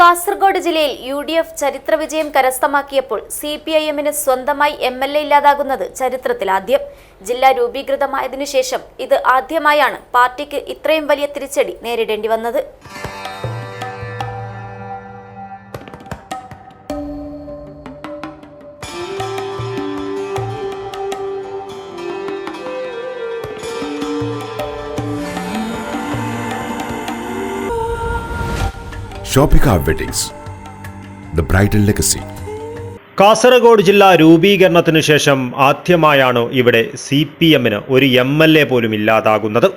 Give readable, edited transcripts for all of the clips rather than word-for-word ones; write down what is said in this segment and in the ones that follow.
കാസർഗോഡ് ജില്ലയിൽ UDF ചരിത്ര വിജയം കരസ്ഥമാക്കിയപ്പോൾ CPIM-ന് സ്വന്തമായി MLA ഇല്ലാതാകുന്നത് ചരിത്രത്തിലാദ്യം. ജില്ല രൂപീകൃതമായതിനു ശേഷം ഇത് ആദ്യമായാണ് പാർട്ടിക്ക് ഇത്രയും വലിയ തിരിച്ചടി നേരിടേണ്ടി വന്നത്. Shoppika weddings, the bridal legacy. Kasaragod ജില്ലാ രൂപീകരണത്തിനു ശേഷം ആദ്യമായാണ് ഇവിടെ CPM-ന് ഒരു MLA പോലും ഇല്ലാതാകുന്നത്.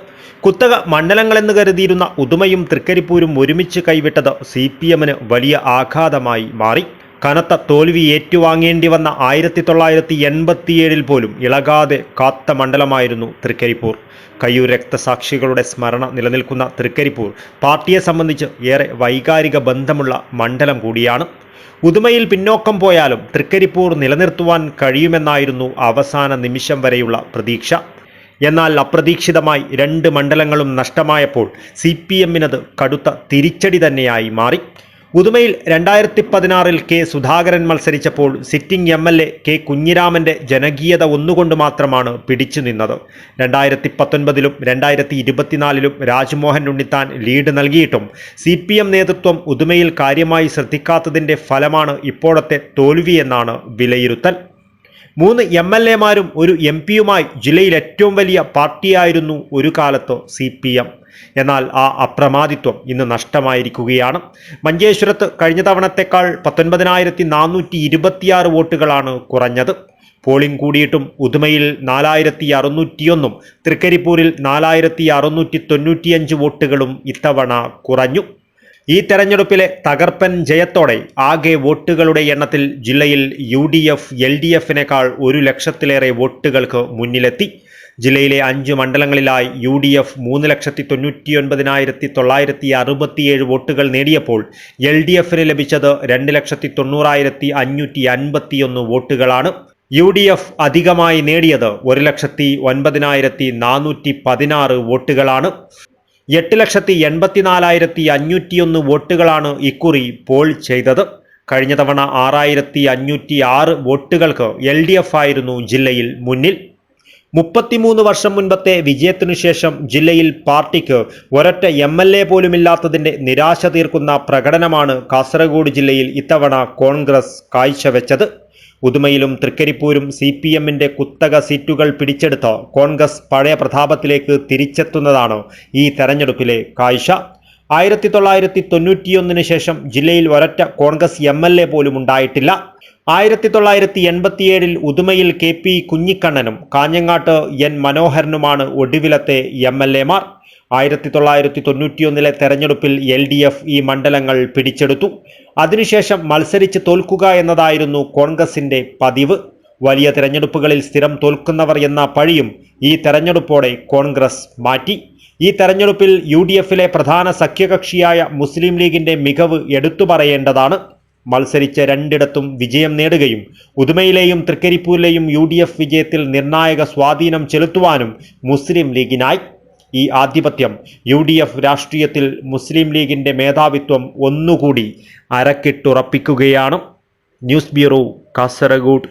കുത്തക മണ്ഡലങ്ങളെന്ന് കരുതിയിരുന്ന ഉദുമയും തൃക്കരിപ്പൂരും ഒരുമിച്ച് കൈവിട്ടത് CPM-ന് വലിയ ആഘാതമായി മാറി. കനത്ത തോൽവി ഏറ്റുവാങ്ങേണ്ടി വന്ന 1987 പോലും ഇളകാതെ കാത്ത മണ്ഡലമായിരുന്നു തൃക്കരിപ്പൂർ. കയ്യൂർ രക്തസാക്ഷികളുടെ സ്മരണ നിലനിൽക്കുന്ന തൃക്കരിപ്പൂർ പാർട്ടിയെ സംബന്ധിച്ച് ഏറെ വൈകാരിക ബന്ധമുള്ള മണ്ഡലം കൂടിയാണ്. ഉദുമയിൽ പിന്നോക്കം പോയാലും തൃക്കരിപ്പൂർ നിലനിർത്തുവാൻ കഴിയുമെന്നായിരുന്നു അവസാന നിമിഷം വരെയുള്ള പ്രതീക്ഷ. എന്നാൽ അപ്രതീക്ഷിതമായി 2 മണ്ഡലങ്ങളും നഷ്ടമായപ്പോൾ CPM-നത് കടുത്ത തിരിച്ചടി തന്നെയായി മാറി. ഉദുമയിൽ 2016 K സുധാകരൻ മത്സരിച്ചപ്പോൾ സിറ്റിംഗ് MLA K കുഞ്ഞിരാമന്റെ ജനകീയത ഒന്നുകൊണ്ട് മാത്രമാണ് പിടിച്ചു നിന്നത്. 2019-ലും 2024-ലും രാജ്മോഹൻ ഉണ്ണിത്താൻ ലീഡ് നൽകിയിട്ടും CPM നേതൃത്വം ഉദുമയിൽ കാര്യമായി ശ്രദ്ധിക്കാത്തതിൻ്റെ ഫലമാണ് ഇപ്പോഴത്തെ തോൽവിയെന്നാണ് വിലയിരുത്തൽ. 3 MLA-മാരും ഒരു MP-യുമായി ജില്ലയിൽ ഏറ്റവും വലിയ പാർട്ടിയായിരുന്നു ഒരു കാലത്ത് CPM. എന്നാൽ ആ അപ്രമാദിത്വം ഇന്ന് നഷ്ടമായിരിക്കുകയാണ്. മഞ്ചേശ്വരത്ത് കഴിഞ്ഞ തവണത്തേക്കാൾ 19,426 വോട്ടുകളാണ് കുറഞ്ഞത്. പോളിംഗ് കൂടിയിട്ടും ഉദുമയിൽ 4,601-ഉം തൃക്കരിപ്പൂരിൽ 4,695 വോട്ടുകളും ഇത്തവണ കുറഞ്ഞു. ഈ തെരഞ്ഞെടുപ്പിലെ തകർപ്പൻ ജയത്തോടെ ആകെ വോട്ടുകളുടെ എണ്ണത്തിൽ ജില്ലയിൽ UDF LDF-നേക്കാൾ 1 ലക്ഷത്തിലേറെ വോട്ടുകൾക്ക് മുന്നിലെത്തി. ജില്ലയിലെ 5 മണ്ഡലങ്ങളിലായി UDF 3,99,967 വോട്ടുകൾ നേടിയപ്പോൾ LDF-ന് ലഭിച്ചത് 2,90,551 വോട്ടുകളാണ്. UDF അധികമായി നേടിയത് 1,09,416 വോട്ടുകളാണ്. 8,84,501 വോട്ടുകളാണ് ഇക്കുറി പോൾ ചെയ്തത്. കഴിഞ്ഞ തവണ 6,506 വോട്ടുകൾക്ക് LDF ആയിരുന്നു ജില്ലയിൽ മുന്നിൽ. 33 വർഷം മുൻപത്തെ വിജയത്തിനു ശേഷം ജില്ലയിൽ പാർട്ടിക്ക് ഒരൊറ്റ MLA പോലുമില്ലാത്തതിൻ്റെ നിരാശ തീർക്കുന്ന പ്രകടനമാണ് കാസർഗോഡ് ജില്ലയിൽ ഇത്തവണ കോൺഗ്രസ് കാഴ്ചവെച്ചത്. ഉദുമയിലും തൃക്കരിപ്പൂരും CPM-ന്റെ കുത്തക സീറ്റുകൾ പിടിച്ചെടുത്ത് കോൺഗ്രസ് പഴയ പ്രതാപത്തിലേക്ക് തിരിച്ചെത്തുന്നതാണ് ഈ തെരഞ്ഞെടുപ്പിലെ കാഴ്ച. 1991 ശേഷം ജില്ലയിൽ ഒരൊറ്റ കോൺഗ്രസ് MLA പോലും ഉണ്ടായിട്ടില്ല. 1987 ഉദുമയിൽ KP കുഞ്ഞിക്കണ്ണനും കാഞ്ഞങ്ങാട്ട് N മനോഹരനുമാണ് ഒടുവിലത്തെ MLA-മാർ. 1991 തെരഞ്ഞെടുപ്പിൽ LDF ഈ മണ്ഡലങ്ങൾ പിടിച്ചെടുത്തു. അതിനുശേഷം മത്സരിച്ച് തോൽക്കുക എന്നതായിരുന്നു കോൺഗ്രസിൻ്റെ പതിവ്. വലിയ തെരഞ്ഞെടുപ്പുകളിൽ സ്ഥിരം തോൽക്കുന്നവർ എന്ന പഴിയും ഈ തെരഞ്ഞെടുപ്പോടെ കോൺഗ്രസ് മാറ്റി. ഈ തെരഞ്ഞെടുപ്പിൽ UDF-ലെ പ്രധാന സഖ്യകക്ഷിയായ മുസ്ലിം ലീഗിൻ്റെ മികവ് എടുത്തു പറയേണ്ടതാണ്. മത്സരിച്ച 2ഇടത്തും വിജയം നേടുകയും ഉദുമയിലെയും തൃക്കരിപ്പൂരിലെയും UDF വിജയത്തിൽ നിർണായക സ്വാധീനം ചെലുത്തുവാനും മുസ്ലിം ലീഗിനായി. ഈ ആധിപത്യം UDF രാഷ്ട്രീയത്തിൽ മുസ്ലിം ലീഗിൻ്റെ മേധാവിത്വം ഒന്നുകൂടി അരക്കിട്ടുറപ്പിക്കുകയാണ്. News bureau, Kasaragod.